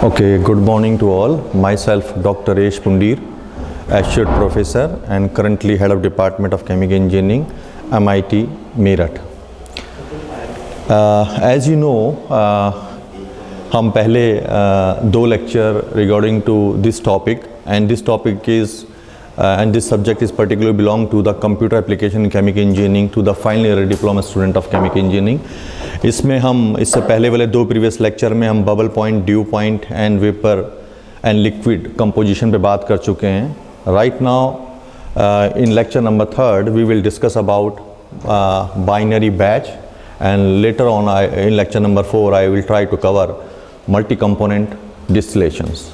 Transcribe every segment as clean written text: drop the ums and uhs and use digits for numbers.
Okay, good morning to all. Myself, Dr. Esh Pundir, Assured Professor and currently Head of Department of Chemical Engineering, MIT, Meerut. As you know, हम पहले दो lecture regarding to this topic, and this topic is and this subject is particularly belong to the computer application in chemical engineering to the final year diploma student of chemical engineering. इसमें हम इससे पहले वाले दो previous lecture में हम bubble point, dew point and vapour and liquid composition पे बात कर चुके हैं. Right now in lecture number 3 we will discuss about binary batch, and later on in lecture number 4 I will try to cover multi-component distillations.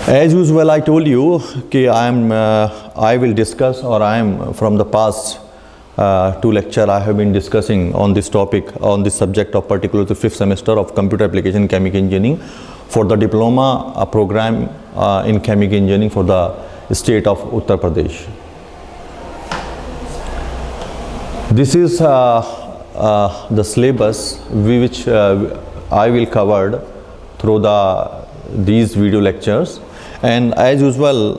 As usual I told you कि I will discuss, or I am from the past 2 lecture I have been discussing on this topic, on this subject of particularly the 5th semester of computer application chemical engineering for the diploma program in chemical engineering for the state of Uttar Pradesh. This is the syllabus which I will cover through these video lectures, and as usual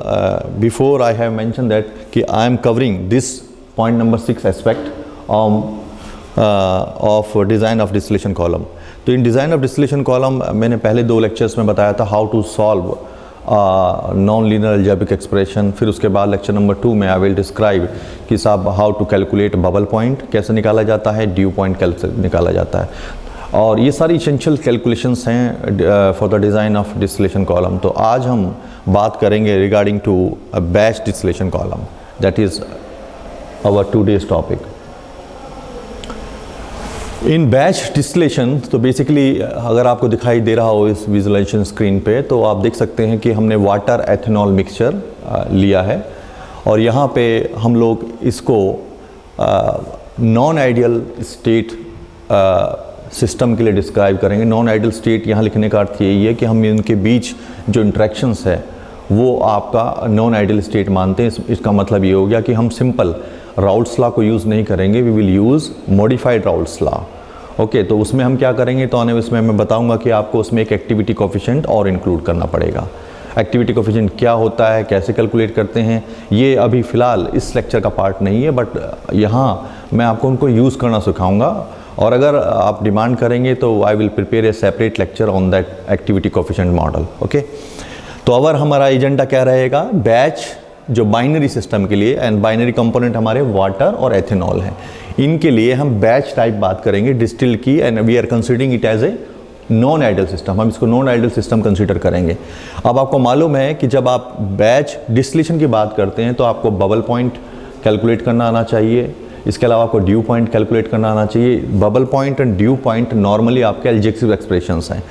before I have mentioned that I am covering this point number 6 aspect of design of distillation column. तो in design of distillation column मैंने पहले 2 lectures में बताया था how to solve non linear algebraic expression. फिर उसके बाद lecture number 2 में आई विल डिस्क्राइब कि साहब how to calculate bubble point कैसे निकाला जाता है, ड्यू पॉइंट कैसे निकाला जाता है, और ये सारी इसेंशियल कैलकुलेशंस हैं for the design of distillation column. तो आज हम बात करेंगे regarding to batch distillation column, that is our today's topic. In batch distillation, तो बेसिकली अगर आपको दिखाई दे रहा हो इस विजुअलाइजेशन स्क्रीन पे, तो आप देख सकते हैं कि हमने वाटर एथेनॉल मिक्सचर लिया है, और यहाँ पे हम लोग इसको नॉन आइडियल स्टेट सिस्टम के लिए डिस्क्राइब करेंगे. नॉन आइडियल स्टेट यहाँ लिखने का अर्थ यही है कि हम इनके बीच जो इंट्रैक्शंस है वो आपका नॉन आइडियल स्टेट मानते हैं. इसका मतलब ये हो गया कि हम सिंपल राउल्ट्स लॉ को यूज़ नहीं करेंगे, we will use modified Raoult's law. Okay, तो उसमें हम क्या करेंगे, तो आने इसमें मैं बताऊंगा कि आपको उसमें एक एक्टिविटी कोफिशिएंट और इंक्लूड करना पड़ेगा. एक्टिविटी कोफिशिएंट क्या होता है, कैसे कैलकुलेट करते हैं, ये अभी फ़िलहाल इस लेक्चर का पार्ट नहीं है, बट यहाँ मैं आपको उनको यूज़ करना सिखाऊंगा, और अगर आप डिमांड करेंगे तो I will prepare a separate lecture on that activity coefficient model. Okay, तो अगर हमारा एजेंडा क्या रहेगा, बैच जो बाइनरी सिस्टम के लिए, एंड बाइनरी कंपोनेंट हमारे वाटर और एथेनॉल हैं, इनके लिए हम बैच टाइप बात करेंगे डिस्टिल की, and we are considering it as a non ideal system. हम इसको नॉन आइडियल सिस्टम कंसीडर करेंगे. अब आपको मालूम है कि जब आप बैच डिस्टिलेशन की बात करते हैं तो आपको बबल पॉइंट कैलकुलेट करना आना चाहिए, इसके अलावा आपको ड्यू पॉइंट कैलकुलेट करना आना चाहिए. Bubble point and dew point normally आपके अलजेब्रिक एक्सप्रेशंस हैं.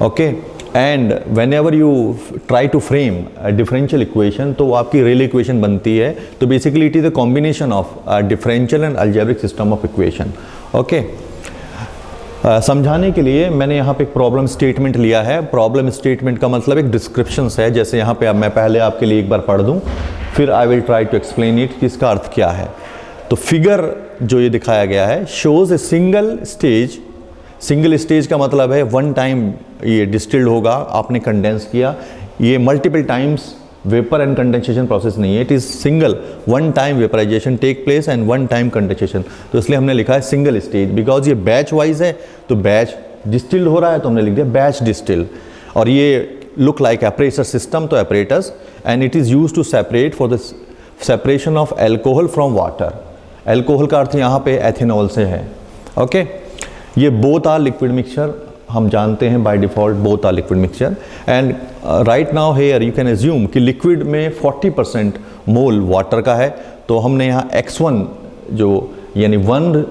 Okay, and whenever you try to frame differential equation, तो आपकी रेल इक्वेशन बनती है. तो basically it is a combination of differential and algebraic system of equation. Okay, समझाने के लिए मैंने यहाँ पे एक प्रॉब्लम स्टेटमेंट लिया है. प्रॉब्लम स्टेटमेंट का मतलब एक डिस्क्रिप्शन है. जैसे यहाँ पे अब मैं पहले आपके लिए एक बार पढ़ दूँ, फिर I will try to explain it कि इसका अर्थ क्या है. तो फिगर जो ये दिखाया गया है shows a single stage. Single stage का मतलब है वन टाइम ये डिस्टिल्ड होगा, आपने कंडेंस किया. ये multiple times vapour and condensation process नहीं है, it is single one time vaporisation take place and one time condensation. तो इसलिए हमने लिखा है सिंगल स्टेज, बिकॉज ये बैच वाइज है. तो बैच डिस्टिल्ड हो रहा है तो हमने लिख दिया बैच डिस्टिल्ड. और ये लुक लाइक एपरेटर सिस्टम, तो apparatus, and it is use to separate for the separation of alcohol from water. Alcohol का अर्थ यहाँ पे एथेनॉल से है. ओके, ये बोथ आर लिक्विड मिक्सचर, हम जानते हैं by default both are liquid mixture. And right now here you can assume कि लिक्विड में 40% मोल वाटर का है. तो हमने यहाँ x1 जो यानी 1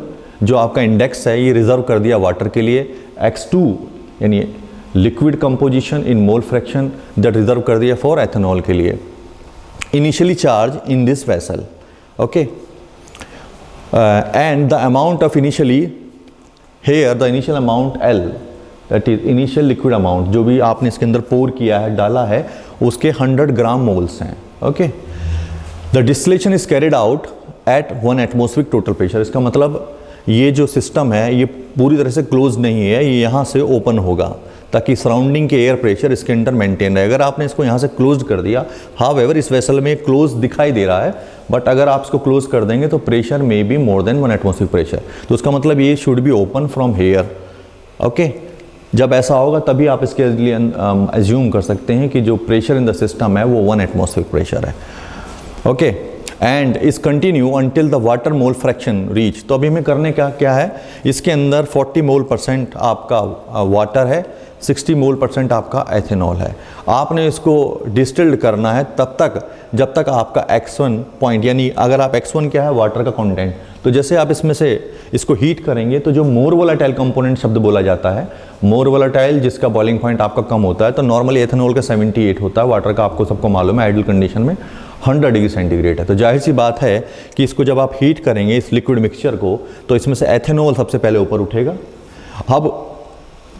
जो आपका इंडेक्स है ये रिजर्व कर दिया वाटर के लिए. x2 यानी liquid composition in mole fraction that reserve कर दिया फॉर एथेनॉल के लिए. Initially charge in this vessel. Okay, and the amount of initially here the initial amount L, that is initial liquid amount, जो भी आपने इसके अंदर पोर किया है, डाला है, उसके 100 ग्राम मोल्स हैं. Okay, the distillation is carried out at 1 atmospheric total pressure. इसका मतलब ये जो सिस्टम है ये पूरी तरह से क्लोज नहीं है, ये यहाँ से ओपन होगा ताकि सराउंडिंग के एयर प्रेशर इसके अंदर मेंटेन रहे। अगर आपने इसको यहाँ से क्लोज कर दिया, हाउएवर इस वेसल में क्लोज दिखाई दे रहा है, बट अगर आप इसको क्लोज कर देंगे तो pressure may be more than 1 atmospheric pressure, तो उसका मतलब ये should be open from here. Okay, जब ऐसा होगा तभी आप इसके लिए एज्यूम कर सकते हैं कि जो प्रेशर इन द सिस्टम है वो 1 एटमॉस्फेरिक प्रेशर है। ओके, एंड इस continue until the water mole fraction reach. तो अभी हमें करने का क्या है, इसके अंदर 40 मोल % आपका वाटर है, 60 मोल % आपका एथेनॉल है। आपने इसको डिस्टिल्ड करना है तब तक जब तक आपका x1 पॉइंट, यानी अगर आप x1 क्या है, वाटर का कंटेंट, तो जैसे आप इसमें से इसको हीट करेंगे तो जो मोर वोलेटाइल कंपोनेंट शब्द बोला जाता है, मोर वोलेटाइल जिसका बॉइलिंग पॉइंट आपका कम होता है, तो नॉर्मली एथेनॉल का 78 होता है, वाटर का आपको सबको मालूम है आइडियल कंडीशन में 100 डिग्री सेंटीग्रेड है। तो जाहिर सी बात है कि इसको जब आप हीट करेंगे इस लिक्विड मिक्सचर को, तो इसमें से एथेनॉल सबसे पहले ऊपर उठेगा।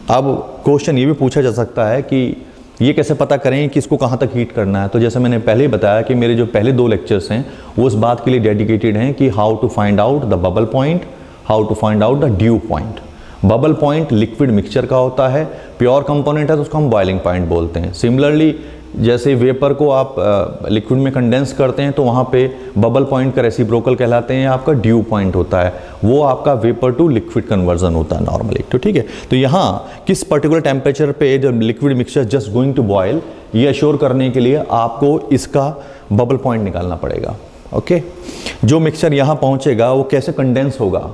अब क्वेश्चन ये भी पूछा जा सकता है कि ये कैसे पता करें कि इसको कहाँ तक हीट करना है। तो जैसे मैंने पहले ही बताया कि मेरे जो पहले 2 लेक्चर्स हैं वो इस बात के लिए डेडिकेटेड हैं कि how to find out the bubble point, how to find out the dew point. Bubble point liquid mixture का होता है, प्योर कंपोनेंट है तो उसको हम बॉइलिंग पॉइंट बोलते हैं। सिमिलरली जैसे वेपर को आप लिक्विड में कंडेंस करते हैं तो वहाँ पे बबल पॉइंट का रेसिप्रोकल कहलाते हैं, आपका ड्यू पॉइंट होता है, वो आपका वेपर टू लिक्विड कन्वर्जन होता है नॉर्मली। तो ठीक है, तो यहाँ किस पर्टिकुलर टेम्परेचर पे जब liquid mixture just going to boil, ये अश्योर करने के लिए आपको इसका बबल पॉइंट निकालना पड़ेगा। ओके, जो मिक्सचर यहाँ पहुँचेगा वो कैसे कंडेंस होगा,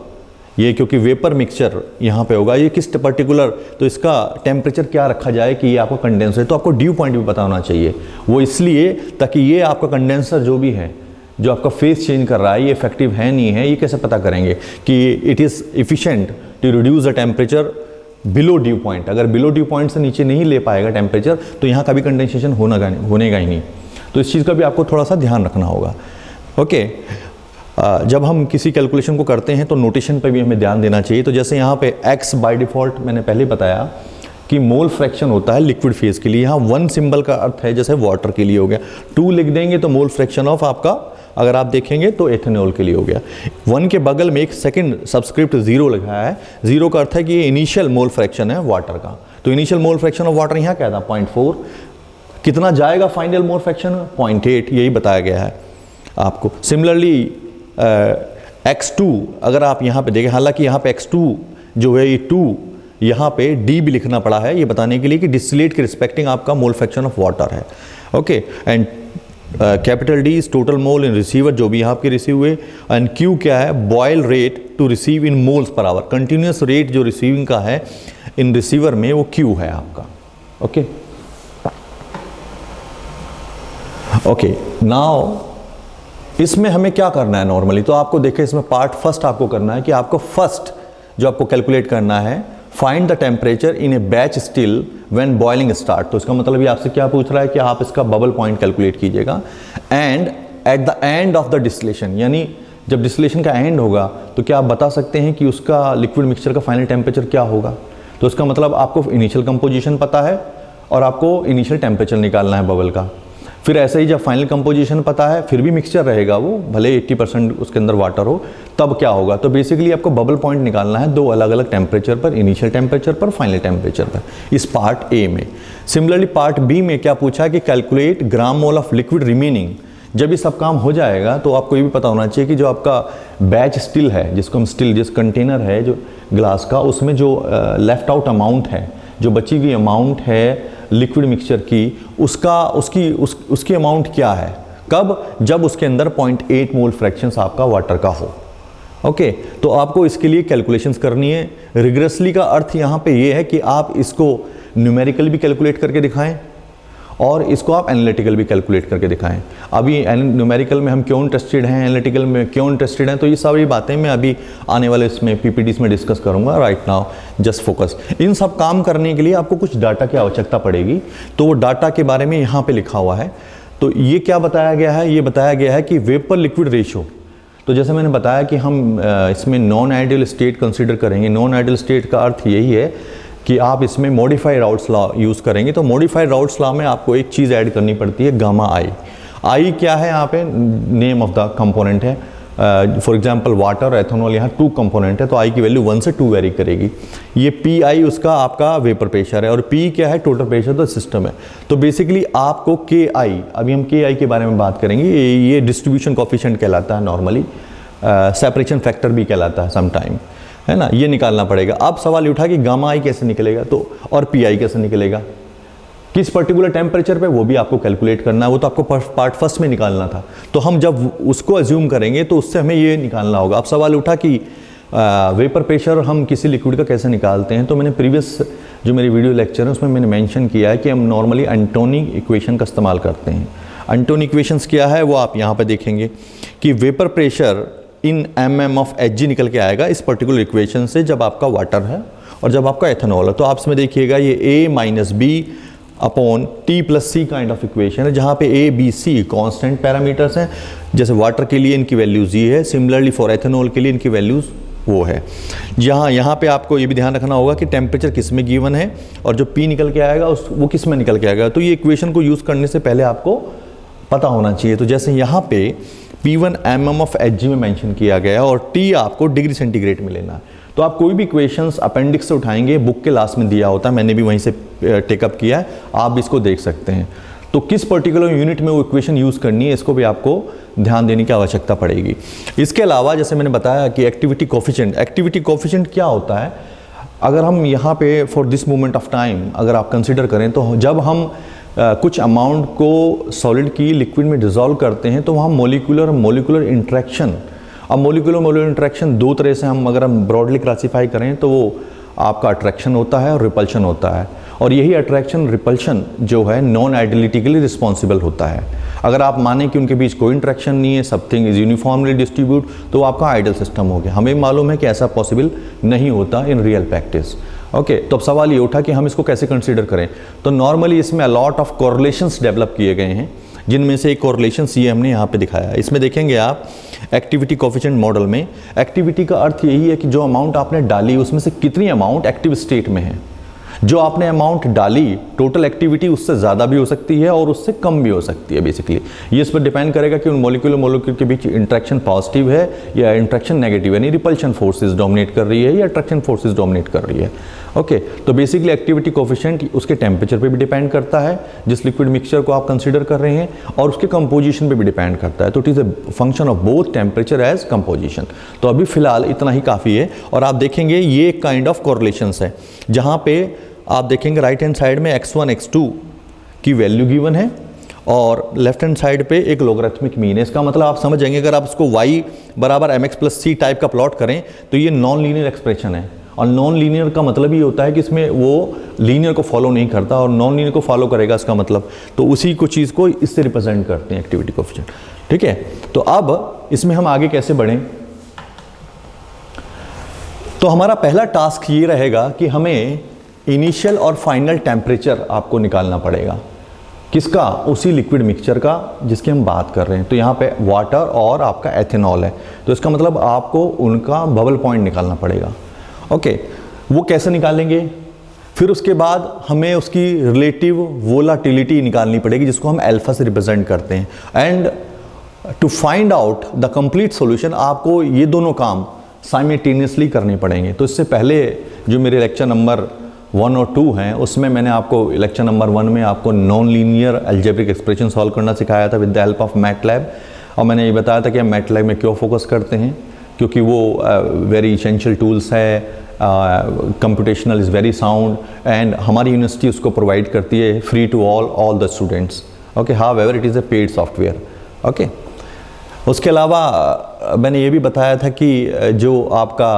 ये क्योंकि वेपर मिक्सचर यहाँ पे होगा, ये किस पर्टिकुलर, तो इसका टेम्परेचर क्या रखा जाए कि ये आपका कंडेंसर है, तो आपको ड्यू पॉइंट भी पता होना चाहिए। वो इसलिए ताकि ये आपका कंडेंसर जो भी है, जो आपका फेस चेंज कर रहा है, ये इफेक्टिव है नहीं है, ये कैसे पता करेंगे कि it is efficient to reduce the temperature below dew point. अगर बिलो ड्यू पॉइंट से नीचे नहीं ले पाएगा टेम्परेचर तो यहाँ कभी कंडेंसेशन होने का ही नहीं। तो इस चीज़ का भी आपको थोड़ा सा ध्यान रखना होगा। ओके, जब हम किसी कैलकुलेशन को करते हैं तो नोटेशन पे भी हमें ध्यान देना चाहिए। तो जैसे यहाँ पे x बाय डिफ़ॉल्ट मैंने पहले बताया कि मोल फ्रैक्शन होता है लिक्विड फेज के लिए, यहाँ 1 सिंबल का अर्थ है जैसे वाटर के लिए हो गया, 2 लिख देंगे तो मोल फ्रैक्शन ऑफ आपका, अगर आप देखेंगे तो एथेनॉल के लिए हो गया। 1 के बगल में एक सेकंड सबस्क्रिप्ट 0 लिखा है, 0 का अर्थ है कि ये इनिशियल मोल फ्रैक्शन है वाटर का। तो initial mole fraction of water यहाँ क्या था, 0.4। कितना जाएगा फाइनल मोल फ्रैक्शन, 0.8, यही बताया गया है आपको। सिमिलरली x2 अगर आप यहाँ पे देखें, हालांकि यहाँ पे x2 जो है ये 2, यहाँ पे d भी लिखना पड़ा है ये बताने के लिए कि डिस्टिलेट के रिस्पेक्टिंग आपका मोल फ्रैक्शन ऑफ वाटर है। Okay, and capital D is total mole in receiver, जो भी यहाँ आपके रिसीव हुए, एंड Q क्या है, boil rate to receive in moles per hour, continuous rate जो रिसीविंग का है इन रिसीवर में वो Q है आपका। ओके ओके, नाउ इसमें हमें क्या करना है नॉर्मली, तो आपको देखें इसमें पार्ट फर्स्ट आपको करना है कि आपको फर्स्ट जो आपको कैलकुलेट करना है, find the temperature in A batch still when boiling start. तो इसका मतलब ये आपसे क्या पूछ रहा है कि आप इसका बबल पॉइंट कैलकुलेट कीजिएगा, and at the end of the distillation, यानी जब डिस्टिलेशन का एंड होगा तो क्या आप बता सकते हैं कि उसका लिक्विड मिक्सचर का फाइनल टेम्परेचर क्या होगा। तो इसका मतलब आपको इनिशियल कंपोजिशन पता है और आपको इनिशियल टेम्परेचर निकालना है बबल का। फिर ऐसे ही जब फाइनल कंपोजिशन पता है फिर भी मिक्सचर रहेगा, वो भले 80% उसके अंदर वाटर हो, तब क्या होगा। तो बेसिकली आपको बबल पॉइंट निकालना है 2 अलग अलग टेम्परेचर पर, इनिशियल टेम्परेचर पर, फाइनल टेम्परेचर पर, इस पार्ट ए में। सिमिलरली पार्ट बी में क्या पूछा है कि calculate gram mole of liquid remaining. जब ये सब काम हो जाएगा तो आपको ये भी पता होना चाहिए कि जो आपका बैच स्टिल है, जिसको हम स्टिल, जिस कंटेनर है जो ग्लास का, उसमें जो लेफ्ट आउट अमाउंट है, जो बची हुई अमाउंट है लिक्विड मिक्सचर की, उसकी अमाउंट क्या है, कब, जब उसके अंदर 0.8 मोल फ्रैक्शंस आपका वाटर का हो। ओके, तो आपको इसके लिए कैलकुलेशंस करनी है। रिग्रेसली का अर्थ यहाँ पे ये है कि आप इसको न्यूमेरिकल भी कैलकुलेट करके दिखाएं और इसको आप एनालिटिकल भी कैलकुलेट करके दिखाएं। अभी न्यूमेरिकल में हम क्यों इंटरेस्टेड हैं, एनालिटिकल में क्यों इंटरेस्टेड हैं, तो ये सारी बातें मैं अभी आने वाले इसमें पीपीटीज में डिस्कस करूंगा। Right now just focus. इन सब काम करने के लिए आपको कुछ डाटा की आवश्यकता पड़ेगी, तो वो डाटा के बारे में यहाँ पे लिखा हुआ है। तो ये क्या बताया गया है, ये बताया गया है कि वेपर लिक्विड रेशियो। तो जैसे मैंने बताया कि हम इसमें नॉन आइडियल स्टेट कंसिडर करेंगे। नॉन आइडियल स्टेट का अर्थ यही है कि आप इसमें मॉडिफाइड राउट्स लॉ यूज़ करेंगे। तो मॉडिफाइड राउट्स लॉ में आपको एक चीज़ ऐड करनी पड़ती है, गामा आई। आई क्या है यहाँ पे, नेम ऑफ द कंपोनेंट है, फॉर एग्जांपल वाटर और एथेनॉल, यहाँ 2 कंपोनेंट है तो आई की वैल्यू 1 से 2 वेरी करेगी। ये पी आई उसका आपका वेपर प्रेशर है और पी क्या है, टोटल प्रेशर तो सिस्टम है। तो बेसिकली आपको के आई, अभी हम के आई के बारे में बात करेंगे, ये डिस्ट्रीब्यूशन कोफिशिएंट कहलाता है नॉर्मली, सेपरेशन फैक्टर भी कहलाता है समटाइम, है ना, ये निकालना पड़ेगा। अब सवाल उठा कि गामा आई कैसे निकलेगा, तो और पी आई कैसे निकलेगा, किस पर्टिकुलर टेम्परेचर पे, वो भी आपको कैलकुलेट करना है, वो तो आपको पार्ट फर्स्ट में निकालना था। तो हम जब उसको एज्यूम करेंगे तो उससे हमें ये निकालना होगा। अब सवाल उठा कि वेपर प्रेशर हम किसी लिक्विड का कैसे निकालते हैं, तो मैंने प्रीवियस जो मेरी वीडियो लेक्चर है उसमें मैंने मेंशन किया है कि हम नॉर्मली एंटोनी इक्वेशन का इस्तेमाल करते हैं। एंटोनी इक्वेशंस क्या है वो आप यहाँ पर देखेंगे कि vapour pressure in mm of Hg निकल के आएगा इस पर्टिकुलर इक्वेशन से, जब आपका वाटर है और जब आपका एथेनॉल है। तो आप इसमें देखिएगा ये A minus B upon T plus C kind of equation है, जहाँ पे A B C constant parameters हैं। जैसे वाटर के लिए इनकी वैल्यूज़ ये है, सिमिलरली फॉर एथेनॉल के लिए इनकी वैल्यूज़ वो है। यहाँ पे आपको ये भी ध्यान रखना होगा कि टेम्परेचर किस में गिवन है और जो पी निकल के आएगा वो किस में निकल के आएगा। तो ये इक्वेशन को यूज़ करने से पहले आपको पता होना चाहिए। तो जैसे यहाँ पे P1 mm ऑफ Hg में मेंशन किया गया है और T आपको डिग्री सेंटीग्रेड में लेना है। तो आप कोई भी इक्वेशंस अपेंडिक्स से उठाएंगे, बुक के लास्ट में दिया होता है, मैंने भी वहीं से टेकअप किया है, आप भी इसको देख सकते हैं। तो किस पर्टिकुलर यूनिट में वो इक्वेशन यूज़ करनी है, इसको भी आपको ध्यान देने की आवश्यकता पड़ेगी। इसके अलावा जैसे मैंने बताया कि एक्टिविटी कोफिशिएंट क्या होता है, अगर हम यहाँ पे for this moment of time अगर आप कंसिडर करें तो जब हम कुछ अमाउंट को सॉलिड की लिक्विड में डिज़ोल्व करते हैं तो वहाँ मोलिकुलर इंट्रैक्शन, अब मोलिकुलर इंट्रैक्शन 2 तरह से हम अगर हम ब्रॉडली क्लासीफाई करें तो वो आपका अट्रैक्शन होता है और रिपल्शन होता है। और यही अट्रैक्शन रिपल्शन जो है नॉन आइडियलिटी के लिए रिस्पॉन्सिबल होता है। अगर आप मानें कि उनके बीच कोई इंट्रैक्शन नहीं है, समथिंग इज यूनिफॉर्मली डिस्ट्रीब्यूट, तो आपका आइडियल सिस्टम हो गया। हमें मालूम है कि ऐसा पॉसिबल नहीं होता इन रियल प्रैक्टिस। ओके, तो अब सवाल ये उठा कि हम इसको कैसे कंसीडर करें। तो नॉर्मली इसमें अलॉट ऑफ कोरिलेशंस डेवलप किए गए हैं, जिनमें से एक कोरिलेशंस ये हमने यहाँ पे दिखाया है। इसमें देखेंगे आप एक्टिविटी कोफिशिएंट मॉडल में, एक्टिविटी का अर्थ यही है कि जो अमाउंट आपने डाली उसमें से कितनी अमाउंट एक्टिव स्टेट में है। जो आपने अमाउंट डाली, टोटल एक्टिविटी उससे ज़्यादा भी हो सकती है और उससे कम भी हो सकती है। बेसिकली ये इस पर डिपेंड करेगा कि उन मोलिक्यूल के बीच इंट्रैक्शन पॉजिटिव है या इंट्रैक्शन नेगेटिव है, यानी रिपल्शन फोर्सेस डोमिनेट कर रही है या अट्रैक्शन फोर्सेस डोमिनेट कर रही है। ओके, तो बेसिकली एक्टिविटी कोफिशिएंट उसके टेम्परेचर पे भी डिपेंड करता है जिस लिक्विड मिक्सचर को आप कंसीडर कर रहे हैं, और उसके कंपोजिशन पे भी डिपेंड करता है। तो it is a function of both temperature as composition. तो अभी फिलहाल इतना ही काफ़ी है। और आप देखेंगे ये काइंड ऑफ कोरिलेशंस है, जहाँ पे आप देखेंगे राइट हैंड साइड में x1 x2 की वैल्यू गिवन है और लेफ्ट हैंड साइड पे एक लोगरिथमिक मीन है। इसका मतलब आप समझ जाएंगे, अगर आप इसको y बराबर mx प्लस c टाइप का प्लॉट करें तो ये नॉन लीनियर एक्सप्रेशन है। और नॉन लीनियर का मतलब ये होता है कि इसमें वो लीनियर को फॉलो नहीं करता और नॉन लीनियर को फॉलो करेगा, इसका मतलब तो उसी को चीज़ को इससे रिप्रेजेंट करते हैं एक्टिविटी कोफिशिएंट। ठीक है, तो अब इसमें हम आगे कैसे बढ़ें। तो हमारा पहला टास्क ये रहेगा कि हमें इनिशियल और फाइनल टेम्परेचर आपको निकालना पड़ेगा। किसका? उसी लिक्विड मिक्सचर का जिसकी हम बात कर रहे हैं। तो यहाँ पे वाटर और आपका एथेनॉल है, तो इसका मतलब आपको उनका बबल पॉइंट निकालना पड़ेगा। ओके, वो कैसे निकालेंगे? फिर उसके बाद हमें उसकी रिलेटिव वोलाटिलिटी निकालनी पड़ेगी, जिसको हम अल्फा से रिप्रेजेंट करते हैं। And to find out the complete solution आपको ये दोनों काम साइमल्टेनियसली करने पड़ेंगे। तो इससे पहले जो मेरे लेक्चर नंबर 1 और 2 हैं, उसमें मैंने आपको लेक्चर नंबर 1 में आपको non linear algebraic expression solve करना सिखाया था with the help of MATLAB. और मैंने ये बताया था कि हम मैटलैब में क्यों फोकस करते हैं, क्योंकि वो वेरी इसेंशियल टूल्स है, computational is very sound and हमारी यूनिवर्सिटी उसको प्रोवाइड करती है free to all the students. Okay, however it is a paid software. Okay, उसके अलावा मैंने ये भी बताया था कि जो आपका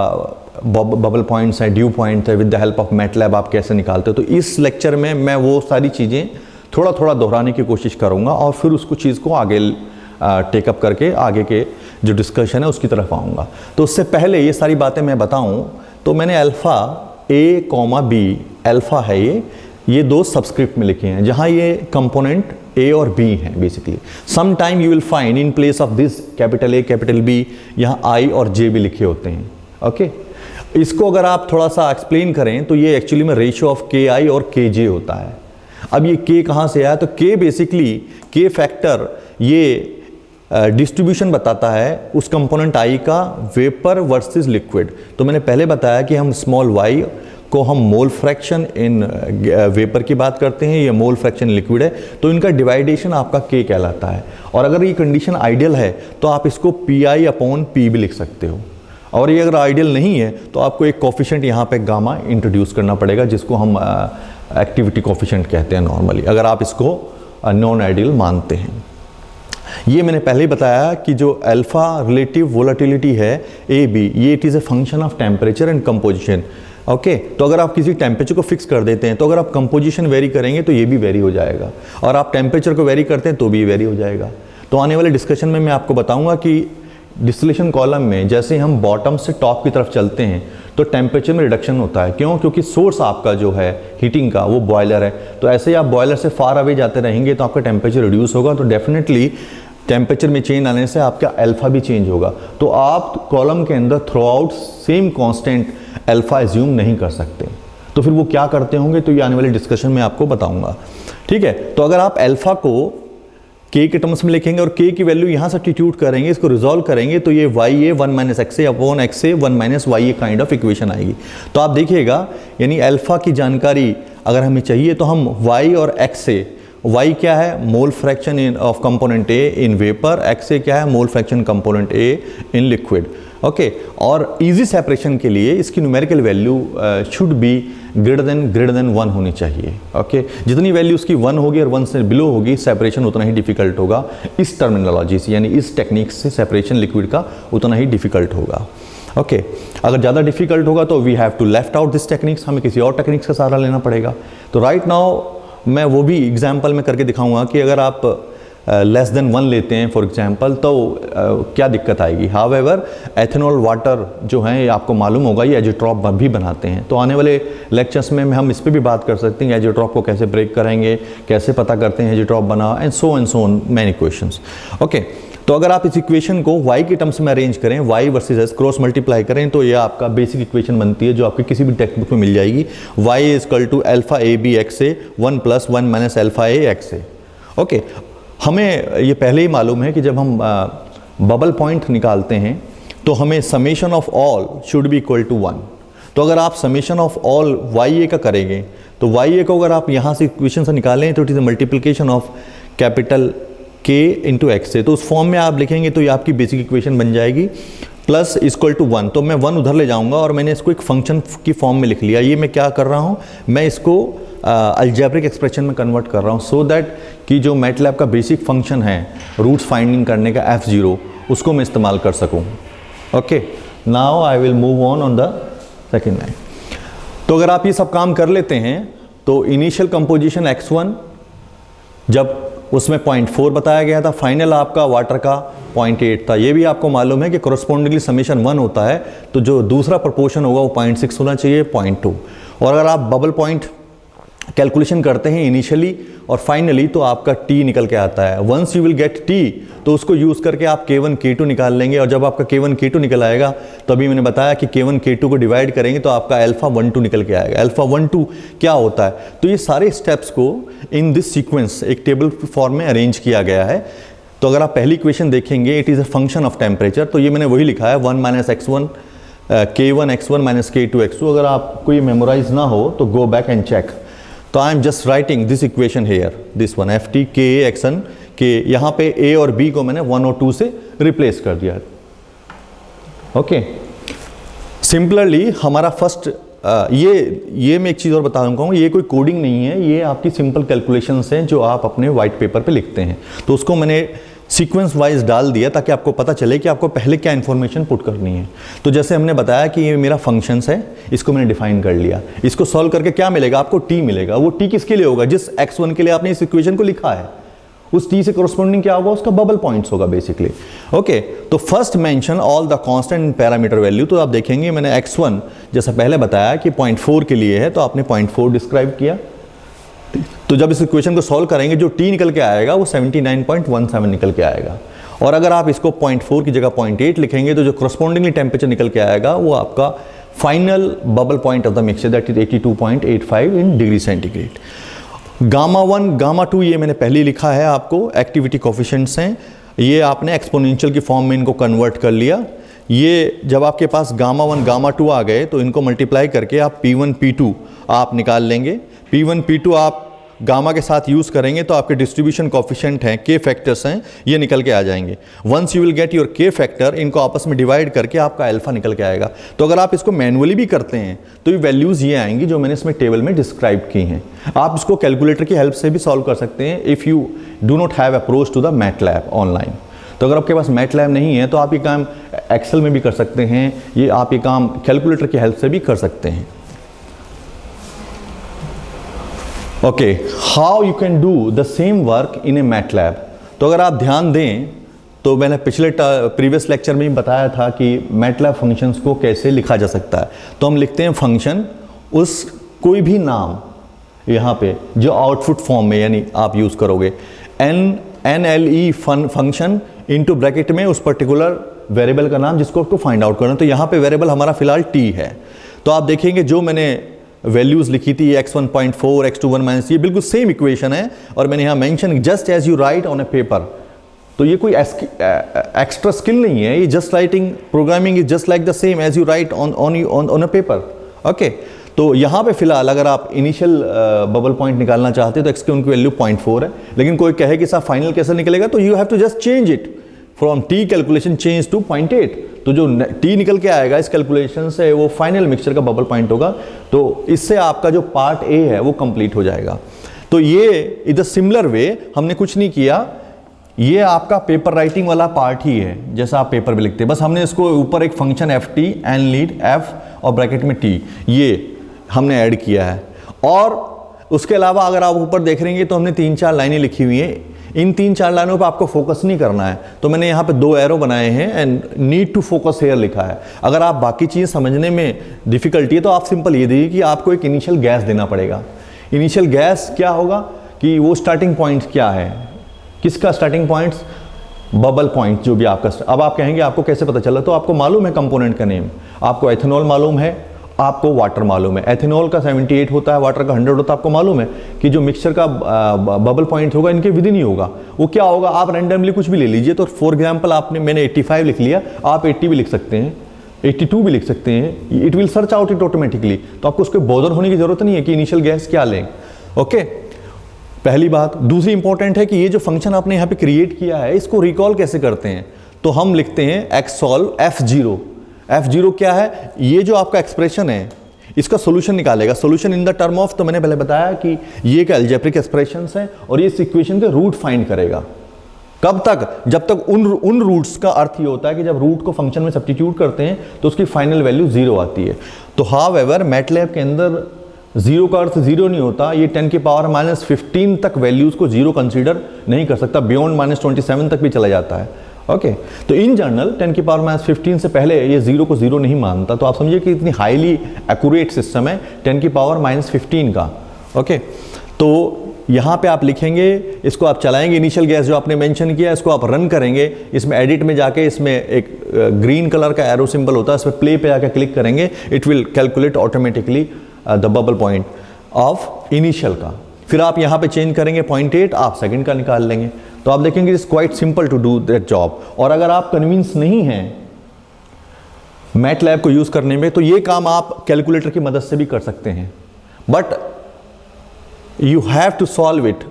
बबल पॉइंट्स है, ड्यू पॉइंट है, with the help of MATLAB आप कैसे निकालते हो। तो इस लेक्चर में मैं वो सारी चीज़ें थोड़ा थोड़ा दोहराने की कोशिश करूँगा और फिर उसको चीज़ को आगे टेकअप करके आगे के जो डिस्कशन है उसकी तरफ आऊँगा। तो उससे पहले ये सारी बातें मैं बताऊँ तो मैंने अल्फ़ा A, B अल्फ़ा है ये 2 सबस्क्रिप्ट में लिखे हैं, जहाँ ये कंपोनेंट A और B हैं basically. Some time you will find in place of this capital A capital B यहाँ I और J भी लिखे होते हैं। ओके, इसको अगर आप थोड़ा सा एक्सप्लेन करें तो ये एक्चुअली में रेशियो ऑफ KI और KJ होता है। अब ये K कहाँ से आया? तो K बेसिकली K फैक्टर ये डिस्ट्रीब्यूशन बताता है उस कंपोनेंट आई का वेपर वर्सेस लिक्विड। तो मैंने पहले बताया कि हम स्मॉल y को हम मोल फ्रैक्शन इन वेपर की बात करते हैं, ये मोल फ्रैक्शन लिक्विड है, तो इनका डिवाइडेशन आपका k कहलाता है। और अगर ये कंडीशन आइडियल है तो आप इसको pi/p भी लिख सकते हो, और ये अगर आइडियल नहीं है तो आपको एक कोफिशिएंट यहाँ पे गामा इंट्रोड्यूस करना पड़ेगा, जिसको हम एक्टिविटी कोफिशिएंट कहते हैं नॉर्मली, अगर आप इसको नॉन आइडियल मानते हैं। ये मैंने पहले ही बताया कि जो अल्फा रिलेटिव वोलेटिलिटी है AB, ये it is a function of temperature and composition. Okay, तो अगर आप किसी टेम्परेचर को फिक्स कर देते हैं तो अगर आप कंपोजिशन वेरी करेंगे तो ये भी वेरी हो जाएगा, और आप टेम्परेचर को वेरी करते हैं तो भी वेरी हो जाएगा। तो आने वाले डिस्कशन में मैं आपको बताऊंगा कि डिस्टिलेशन कॉलम में जैसे हम बॉटम से टॉप की तरफ चलते हैं तो टेम्परेचर में रिडक्शन होता है। क्यों? क्योंकि सोर्स आपका जो है हीटिंग का वो बॉयलर है, तो ऐसे ही आप बॉयलर से फार अवे जाते रहेंगे तो आपका टेम्परेचर रिड्यूस होगा, तो डेफिनेटली टेम्परेचर में चेंज आने से आपका अल्फा भी चेंज होगा। तो आप कॉलम के अंदर through out same constant alpha assume नहीं कर सकते, तो फिर वो क्या करते होंगे, तो ये आने वाले डिस्कशन में आपको बताऊंगा। ठीक है, तो अगर आप अल्फा को k के टर्म्स में लिखेंगे और k की वैल्यू यहाँ सब्स्टिट्यूट करेंगे, इसको रिजॉल्व करेंगे, तो ये ya 1 - xa upon xa 1 - ya kind of equation आएगी। तो आप देखिएगा, यानी अल्फा की जानकारी अगर हमें चाहिए तो हम y और x से, y क्या है mole fraction in of component A in vapour, xa क्या है mole fraction component A in liquid. Okay, और इजी सेपरेशन के लिए इसकी numerical value should be greater than 1 होनी चाहिए। ओके, जितनी वैल्यू उसकी 1 होगी और 1 से बिलो होगी, सेपरेशन उतना ही डिफिकल्ट होगा इस टर्मिनोलॉजी से, यानी इस टेक्निक से सेपरेशन लिक्विड का उतना ही डिफिकल्ट होगा। ओके, अगर ज़्यादा डिफिकल्ट होगा तो we have to left out this techniques, हमें किसी और टेक्निक्स का सहारा लेना पड़ेगा। तो राइट नाउ मैं वो भी एग्जाम्पल में करके दिखाऊंगा कि अगर आप लेस देन 1 लेते हैं फॉर एग्जांपल, तो क्या दिक्कत आएगी। हाउएवर एथेनॉल वाटर जो है ये आपको मालूम होगा, ये एजिट्रॉप भी बनाते हैं, तो आने वाले लेक्चर्स में हम इस पर भी बात कर सकते हैं, एजिट्रॉप को कैसे ब्रेक करेंगे, कैसे पता करते हैं एजिट्रॉप बना, and so on many questions. Okay, तो अगर आप इस इक्वेशन को y के टर्म्स में अरेंज करें, y versus s cross multiply करें, तो ये आपका बेसिक इक्वेशन बनती है जो आपकी किसी भी टेक्स्ट बुक में मिल जाएगी। y = alpha AB xa 1 + 1 - alpha A xa। Okay, हमें ये पहले ही मालूम है कि जब हम बबल पॉइंट निकालते हैं तो हमें summation of all should be equal to 1। तो अगर आप समेशन ऑफ ऑल YA का करेंगे तो YA को अगर आप यहाँ से इक्वेशन से निकालें तो it is a multiplication of capital K into x से, तो उस फॉर्म में आप लिखेंगे तो ये आपकी बेसिक इक्वेशन बन जाएगी प्लस इक्वल टू 1। तो मैं 1 उधर ले जाऊंगा और मैंने इसको एक फंक्शन की फॉर्म में लिख लिया। ये मैं क्या कर रहा हूँ, मैं इसको अलजेब्रिक एक्सप्रेशन में कन्वर्ट कर रहा हूँ, सो दैट कि जो मैटलैब का बेसिक फंक्शन है रूट्स फाइंडिंग करने का f0, उसको मैं इस्तेमाल कर सकूँ। Okay, now I will move on the second line. तो अगर आप ये सब काम कर लेते हैं तो इनिशियल कंपोजिशन x1 जब उसमें 0.4 बताया गया था, फाइनल आपका वाटर का 0.8 था। ये भी आपको मालूम है कि कोरस्पोंडिंगली समेशन 1 होता है तो जो दूसरा प्रोपोर्शन होगा वो 0.6 होना चाहिए, 0.2। और अगर आप बबल पॉइंट कैलकुलेशन करते हैं इनिशियली और फाइनली तो आपका T निकल के आता है। Once you will get T तो उसको यूज़ करके आप K1 K2 निकाल लेंगे, और जब आपका K1 K2 निकल आएगा तो अभी मैंने बताया कि K1 K2 को डिवाइड करेंगे तो आपका अल्फा 1 2 निकल के आएगा। अल्फा 1 2 क्या होता है, तो ये सारे स्टेप्स को इन दिस सीक्वेंस एक टेबल फॉर्म में अरेंज किया गया है। तो अगर आप पहली इक्वेशन देखेंगे it is a function of temperature, तो ये मैंने वही लिखा है 1 - x1 K1 x1 - K2 x2। अगर आपको ये मेमोराइज ना हो तो गो बैक एंड चेक। तो I am just writing this equation here, this one FT K xn के, यहाँ पे A और B को मैंने 1 और 2 से रिप्लेस कर दिया। ओके, सिंपलरली हमारा फर्स्ट ये मैं एक चीज़ और बता दूँगा, ये कोई कोडिंग नहीं है, ये आपकी सिंपल कैलकुलेशंस हैं जो आप अपने वाइट पेपर पे लिखते हैं। तो उसको मैंने सीक्वेंस वाइज डाल दिया ताकि आपको पता चले कि आपको पहले क्या इन्फॉर्मेशन पुट करनी है। तो जैसे हमने बताया कि ये मेरा फंक्शंस है, इसको मैंने डिफाइन कर लिया। इसको सॉल्व करके क्या मिलेगा, आपको T मिलेगा। वो T किसके लिए होगा, जिस x1 के लिए आपने इस इक्वेशन को लिखा है, उस T से कोरस्पोंडिंग क्या होगा, उसका बबल पॉइंट्स होगा बेसिकली। ओके, तो first mention all the constant in parameter value. तो आप देखेंगे मैंने x1 जैसा पहले बताया कि 0.4 के लिए है, तो आपने 0.4 डिस्क्राइब किया। तो जब इस इक्वेशन को सॉल्व करेंगे जो T निकल के आएगा वो 79.17 निकल के आएगा। और अगर आप इसको 0.4 की जगह 0.8 लिखेंगे तो जो कोरस्पोंडिंगली टेम्परेचर निकल के आएगा वो आपका final bubble point of the mixture, that is 82.85 in degree centigrade. Gamma 1 gamma 2 ये मैंने पहले लिखा है आपको, एक्टिविटी कोफिशिएंट्स हैं। ये आपने एक्सपोनेंशियल की फॉर्म में इनको कन्वर्ट कर लिया। ये जब आपके पास गामा 1 गामा 2 आ गए तो इनको मल्टीप्लाई करके आप P1 P2 आप निकाल लेंगे। P1 P2 आप गामा के साथ यूज़ करेंगे तो आपके डिस्ट्रीब्यूशन कोफिशिएंट हैं, के फैक्टर्स हैं, ये निकल के आ जाएंगे। Once you will get your K factor, इनको आपस में डिवाइड करके आपका अल्फा निकल के आएगा। तो अगर आप इसको मैनुअली भी करते हैं तो ये वैल्यूज़ ये आएंगी जो मैंने इसमें टेबल में डिस्क्राइब की हैं। आप इसको कैलकुलेटर की हेल्प से भी सॉल्व कर सकते हैं if you do not have approach to the MATLAB online. तो अगर आपके पास मैटलैब नहीं है तो आप ये काम एक्सेल में भी कर सकते हैं, ये आप ये काम कैलकुलेटर की हेल्प से भी कर सकते हैं। Okay, how you can do the same work in A MATLAB. तो अगर आप ध्यान दें तो मैंने पिछले प्रीवियस लेक्चर में ही बताया था कि मैटलैब फंक्शंस को कैसे लिखा जा सकता है। तो हम लिखते हैं फंक्शन, उस कोई भी नाम यहाँ पे जो आउटपुट फॉर्म में यानी आप यूज़ करोगे, NLE फंक्शन इनटू ब्रैकेट में उस पर्टिकुलर वेरिएबल का नाम जिसको आपको फाइंड आउट करना है। तो यहाँ पे वेरिएबल हमारा फिलहाल t है। तो आप देखेंगे जो मैंने वैल्यूज़ लिखी थी x1.4 x21 माइनस, ये बिल्कुल सेम इक्वेशन है और मैंने यहाँ mention just as you write on a paper. तो ये कोई एक्स्ट्रा स्किल नहीं है, ये just writing programming is just like the same as you write on a paper. Okay, तो यहाँ पे फिलहाल अगर आप इनिशियल बबल पॉइंट निकालना चाहते हैं तो x की उनकी वैल्यू 0.4 है, लेकिन कोई कहे कि साहब फाइनल कैसे निकलेगा, तो you have to just change it from t calculation change to 0.8। तो जो t निकल के आएगा इस कैलकुलेशन से वो फाइनल मिक्सचर का बबल पॉइंट होगा। तो इससे आपका जो पार्ट A है वो कंप्लीट हो जाएगा। तो ये इधर सिमिलर वे हमने कुछ नहीं किया, ये आपका पेपर राइटिंग वाला पार्ट ही है जैसा आप पेपर में लिखते हैं। बस हमने इसको ऊपर एक function ft N lead f और ब्रैकेट में t ये हमने ऐड किया है। और उसके अलावा अगर आप ऊपर देख रहे हैं तो हमने 3-4 लाइनें लिखी हुई हैं। इन 3-4 लाइनों पर आपको फोकस नहीं करना है, तो मैंने यहाँ पे 2 एरो बनाए हैं and need to focus here लिखा है। अगर आप बाकी चीज़ें समझने में डिफिकल्टी है तो आप सिंपल ये दीजिए कि आपको एक इनिशियल गैस देना पड़ेगा। इनिशियल गैस क्या होगा कि वो स्टार्टिंग पॉइंट क्या है, किसका स्टार्टिंग पॉइंट्स, बबल पॉइंट जो भी आपका। अब आप कहेंगे आपको कैसे पता चला, तो आपको मालूम है कंपोनेंट का नेम, आपको एथेनॉल मालूम है, आपको वाटर मालूम है। एथेनॉल का 78 होता है, वाटर का 100 होता है। आपको मालूम है कि जो मिक्सचर का बबल पॉइंट होगा इनके विद इन ही होगा। वो क्या होगा, आप रैंडमली कुछ भी ले लीजिए। तो फॉर एग्जांपल मैंने 85 लिख लिया, आप 80 भी लिख सकते हैं, 82 भी लिख सकते हैं। It will search out it automatically. तो आपको उसके बॉदर होने की जरूरत नहीं है कि इनिशियल गैस क्या लें। ओके, पहली बात। दूसरी इंपॉर्टेंट है कि ये जो फंक्शन आपने यहाँ पे क्रिएट किया है इसको रिकॉल कैसे करते हैं। तो हम लिखते हैं xsolve f0। f0 क्या है, ये जो आपका एक्सप्रेशन है इसका सोल्यूशन निकालेगा। Solution in the term of, तो मैंने पहले बताया कि ये एक अलजेब्रिक एक्सप्रेशंस है और ये इस इक्वेशन के रूट फाइंड करेगा। कब तक, जब तक उन रूट्स का अर्थ ये होता है कि जब रूट को फंक्शन में सब्स्टिट्यूट करते हैं तो उसकी फाइनल वैल्यू 0 आती है। तो हाउएवर मैटलैब के अंदर 0 का अर्थ 0 नहीं होता, ये 10 की पावर -15 तक वैल्यूज को 0 कंसीडर नहीं कर सकता, बियॉन्ड -27 तक भी चला जाता है। ओके, तो इन जनरल 10 की पावर -15 से पहले ये 0 को 0 नहीं मानता। तो आप समझिए कि इतनी हाईली एक्यूरेट सिस्टम है 10 की पावर -15 का। ओके, तो यहाँ पे आप लिखेंगे, इसको आप चलाएंगे, इनिशियल गैस जो आपने मेंशन किया इसको आप रन करेंगे। इसमें एडिट में जाके इसमें एक ग्रीन कलर का एरो सिंबल होता है, इस पर प्ले पे जाके क्लिक करेंगे, it will calculate automatically the bubble point of initial का। फिर आप यहाँ पे चेंज करेंगे 0.8, आप सेकंड का निकाल लेंगे। तो आप देखेंगे it's quite simple to do that job. और अगर आप कन्विंस नहीं हैं मैटलैब को यूज करने में तो ये काम आप कैलकुलेटर की मदद से भी कर सकते हैं, but you have to solve it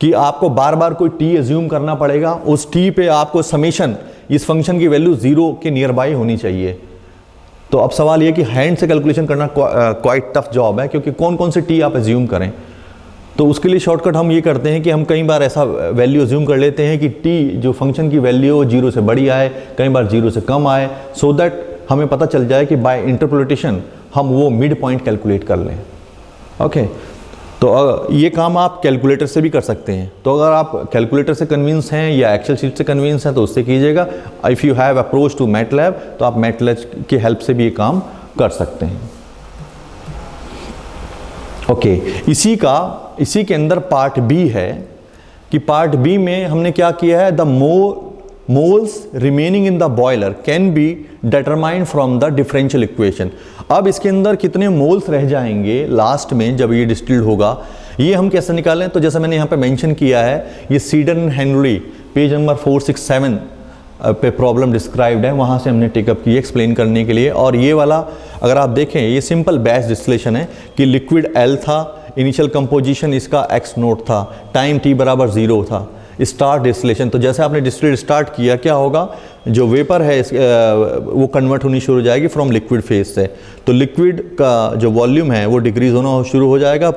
कि आपको बार बार कोई टी एज्यूम करना पड़ेगा। उस टी पे आपको समेशन, इस फंक्शन की वैल्यू 0 के नियर बाई होनी चाहिए। तो अब सवाल ये कि हैंड से कैलकुलेशन करना क्वाइट टफ जॉब है, क्योंकि कौन कौन से टी आप एज्यूम करें। तो उसके लिए शॉर्टकट हम ये करते हैं कि हम कई बार ऐसा वैल्यू एज्यूम कर लेते हैं कि टी जो फंक्शन की वैल्यू हो 0 से बड़ी आए, कई बार 0 से कम आए, सो दैट हमें पता चल जाए कि बाय इंटरपोलेटेशन हम वो मिड पॉइंट कैलकुलेट कर लें। ओके, तो ये काम आप कैलकुलेटर से भी कर सकते हैं। तो अगर आप कैलकुलेटर से कन्विंस हैं या एक्सेल शीट से कन्विंस हैं तो उससे कीजिएगा। If you have approach to MATLAB तो आप मैटलैब की हेल्प से भी ये काम कर सकते हैं। ओके, इसी के अंदर पार्ट बी है कि पार्ट बी में हमने क्या किया है, the moles remaining in the boiler can be determined from the differential equation. अब इसके अंदर कितने मोल्स रह जाएंगे लास्ट में जब ये डिस्टिल्ड होगा, ये हम कैसे निकालें? तो जैसा मैंने यहाँ पे मेंशन किया है, ये सीडन हेनरी पेज नंबर 467 पे प्रॉब्लम डिस्क्राइब्ड है, वहाँ से हमने टेकअप की एक्सप्लेन करने के लिए। और ये वाला अगर आप देखें, ये सिंपल बैच डिस्टिलेशन है कि लिक्विड L था, इनिशियल कंपोजिशन इसका x नोट था, टाइम t बराबर 0 था, स्टार्ट डिस्टिलेशन। तो जैसे आपने डिस्टिलेट स्टार्ट किया, क्या होगा, जो वेपर है वो कन्वर्ट होनी शुरू हो जाएगी फ्रॉम लिक्विड फेज से। तो लिक्विड का जो वॉल्यूम है वो डिक्रीज होना शुरू हो जाएगा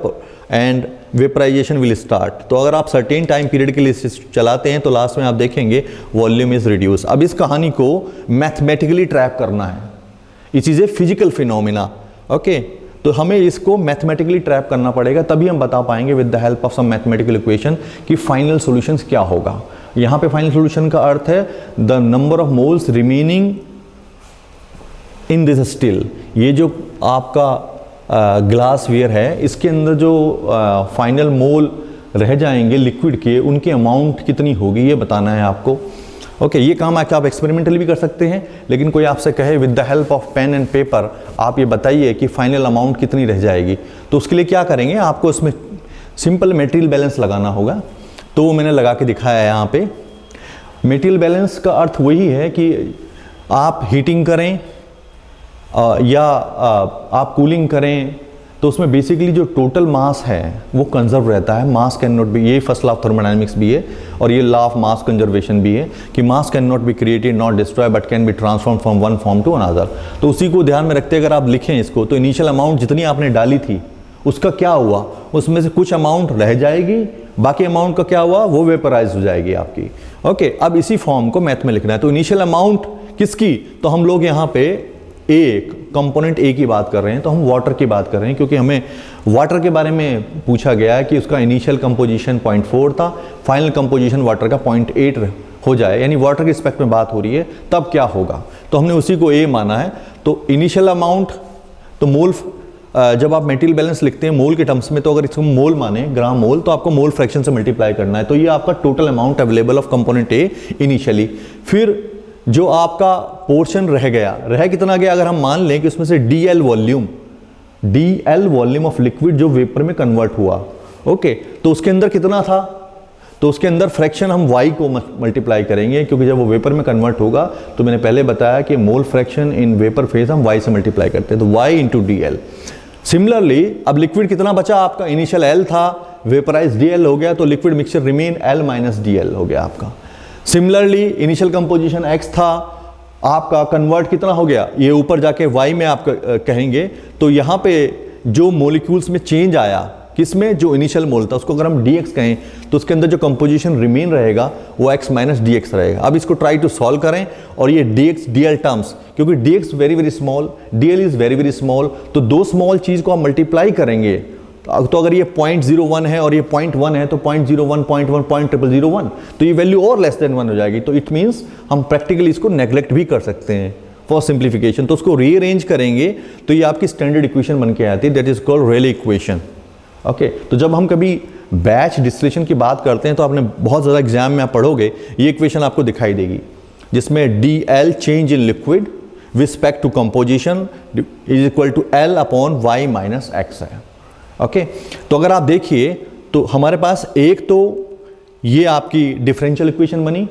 एंड वेपराइजेशन विल स्टार्ट। तो अगर आप सर्टेन टाइम पीरियड के लिए चलाते हैं तो लास्ट में आप देखेंगे वॉल्यूम इज रिड्यूस। अब इस कहानी को मैथमेटिकली ट्रैप करना है, it is a physical phenomena. Okay, तो हमें इसको मैथमेटिकली ट्रैप करना पड़ेगा, तभी हम बता पाएंगे with the help of some mathematical equation कि फाइनल सॉल्यूशंस क्या होगा। यहाँ पे फाइनल सॉल्यूशन का अर्थ है the number of moles remaining in this still. ये जो आपका ग्लास वेयर है, इसके अंदर जो फाइनल मोल रह जाएंगे लिक्विड के, उनकी अमाउंट कितनी होगी ये बताना है आपको। ओके, ये काम आप एक्सपेरिमेंटली भी कर सकते हैं, लेकिन कोई आपसे कहे with the help of pen and paper आप ये बताइए कि फाइनल अमाउंट कितनी रह जाएगी, तो उसके लिए क्या करेंगे, आपको इसमें सिंपल मटेरियल बैलेंस लगाना होगा। तो वो मैंने लगा के दिखाया है यहाँ पे। मटेरियल बैलेंस का अर्थ वही है कि आप हीटिंग करें या आप कूलिंग करें, तो उसमें बेसिकली जो टोटल मास है वो कंजर्व रहता है। मास कैन नॉट बी, ये फर्स्ट लॉ ऑफ थर्मोडायनामिक्स भी है और ये लॉ ऑफ मास कंजर्वेशन भी है कि mass can not be created not destroy but can be transform from one form to another. तो उसी को ध्यान में रखते अगर आप लिखें इसको, तो इनिशियल अमाउंट जितनी आपने डाली थी उसका क्या हुआ, उसमें से कुछ अमाउंट रह जाएगी, बाकी अमाउंट का क्या हुआ, वो वेपराइज हो जाएगी आपकी। ओके, अब इसी फॉर्म को मैथ में लिखना है। तो इनिशियल अमाउंट किसकी, तो हम लोग यहाँ पे कंपोनेंट ए की बात कर रहे हैं, तो हम वाटर की बात कर रहे हैं क्योंकि हमें वाटर के बारे में पूछा गया है कि उसका इनिशियल कंपोजिशन 0.4 था, फाइनल कंपोजिशन वाटर का 0.8 हो जाए, यानी वाटर के रिस्पेक्ट में बात हो रही है, तब क्या होगा। तो हमने उसी को ए माना है। तो इनिशियल अमाउंट, तो मोल, जब आप मटेरियल बैलेंस लिखते हैं मोल के टर्म्स में, तो अगर इसको मोल माने ग्राम मोल, तो आपको मोल फ्रैक्शन से मल्टीप्लाई करना है। तो ये आपका total amount available of component A initially. फिर जो आपका पोर्शन रह कितना गया, अगर हम मान लें कि उसमें से DL वॉल्यूम ऑफ लिक्विड जो वेपर में कन्वर्ट हुआ, ओके, तो उसके अंदर कितना था, तो उसके अंदर फ्रैक्शन हम y को मल्टीप्लाई करेंगे, क्योंकि जब वो वेपर में कन्वर्ट होगा, तो मैंने पहले बताया कि mole fraction in vapour phase हम y से मल्टीप्लाई करते हैं, तो y इंटू DL। सिमिलरली अब लिक्विड कितना बचा आपका, इनिशियल L था, वेपराइज DL हो गया, तो liquid mixture remain L minus DL हो गया आपका। सिमिलरली इनिशियल कंपोजिशन x था आपका, कन्वर्ट कितना हो गया, ये ऊपर जाके y में आप कहेंगे, तो यहाँ पे जो मोलिक्यूल्स में चेंज आया, किसमें, जो इनिशियल मोल था, उसको अगर हम dx कहें, तो उसके अंदर जो कंपोजिशन रिमेन रहेगा वो x माइनस dx रहेगा। अब इसको ट्राई टू सॉल्व करें, और ये dx dl टर्म्स, क्योंकि dx very very small, dl is very very small, तो दो स्मॉल चीज़ को आप मल्टीप्लाई करेंगे, तो अगर ये 0.01 है और ये 0.1 है, तो 0.01, 0.1, 0.001, तो ये वैल्यू और लेस देन 1 हो जाएगी। तो इट मीन्स हम प्रैक्टिकली इसको नेग्लेक्ट भी कर सकते हैं फॉर सिंप्लीफिकेशन। तो उसको रीअरेंज करेंगे तो ये आपकी स्टैंडर्ड इक्वेशन बन के आती है, that is called Rayleigh equation. Okay, तो जब हम कभी बैच डिस्टिलेशन की बात करते हैं, तो आपने बहुत ज़्यादा एग्जाम में आप पढ़ोगे, ये इक्वेशन आपको दिखाई देगी, जिसमें DL change in liquid with respect to composition is equal to L upon y minus x है। ओके, तो अगर आप देखिए, तो हमारे पास एक तो ये आपकी डिफरेंशियल इक्वेशन बनी,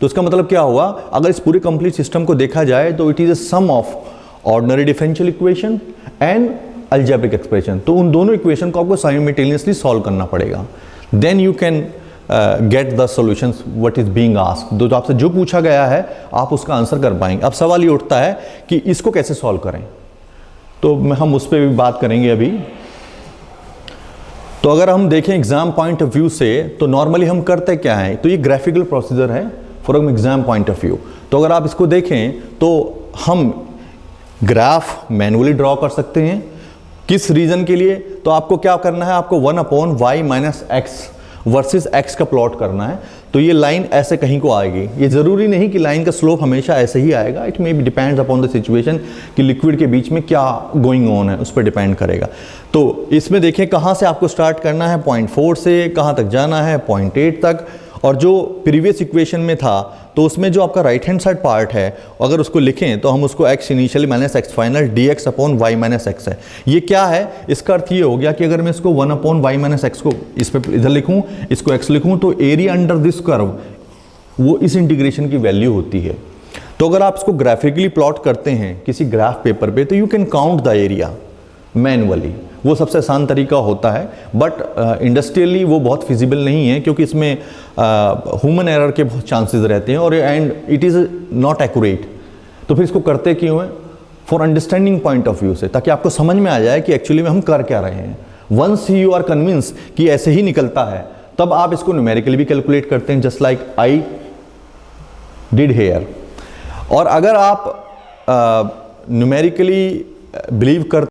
तो इसका मतलब क्या हुआ, अगर इस पूरे कंप्लीट सिस्टम को देखा जाए तो it is a sum of ordinary differential equation and algebraic expression. तो उन दोनों इक्वेशन को आपको साइमल्टेनियसली सॉल्व करना पड़ेगा, then you can get the solutions what is being asked. तो आपसे जो पूछा गया है आप उसका आंसर कर पाएंगे। अब सवाल ये उठता है कि इसको कैसे सॉल्व करें, तो हम उस पर भी बात करेंगे अभी। तो अगर हम देखें एग्जाम पॉइंट ऑफ व्यू से, तो नॉर्मली हम करते क्या हैं, तो ये ग्राफिकल प्रोसीजर है for exam point of view. तो अगर आप इसको देखें तो हम ग्राफ मैनुअली ड्रॉ कर सकते हैं। किस रीजन के लिए, तो आपको क्या करना है, आपको 1 upon y minus x versus x का प्लॉट करना है। तो ये लाइन ऐसे कहीं को आएगी, ये ज़रूरी नहीं कि लाइन का स्लोप हमेशा ऐसे ही आएगा, it may be depends upon the situation कि लिक्विड के बीच में क्या गोइंग ऑन है, उस पर डिपेंड करेगा। तो इसमें देखें कहाँ से आपको स्टार्ट करना है, 0.4 से कहाँ तक जाना है, 0.8 तक, और जो प्रीवियस इक्वेशन में था तो उसमें जो आपका राइट हैंड साइड पार्ट है अगर उसको लिखें तो हम उसको x initially minus x final dx upon y minus x है। ये क्या है, इसका अर्थ ये हो गया कि अगर मैं इसको 1 अपॉन y माइनस एक्स को इस पे इधर लिखूं, इसको x लिखूं, तो एरिया अंडर दिस कर्व वो इस इंटीग्रेशन की वैल्यू होती है। तो अगर आप इसको ग्राफिकली प्लॉट करते हैं किसी ग्राफ पेपर पे तो you can count the area manually, वो सबसे आसान तरीका होता है। बट इंडस्ट्रियली वो बहुत फिजिबल नहीं है क्योंकि इसमें ह्यूमन एरर के बहुत चांसेस रहते हैं और and it is not accurate. तो फिर इसको करते क्यों है, for understanding point of view से, ताकि आपको समझ में आ जाए कि एक्चुअली में हम कर क्या रहे हैं। वंस यू आर कन्विंस कि ऐसे ही निकलता है तब आप इसको न्यूमेरिकली भी कैलकुलेट करते हैं, just like I did here. और अगर आप न्यूमेरिकली बिलीव करते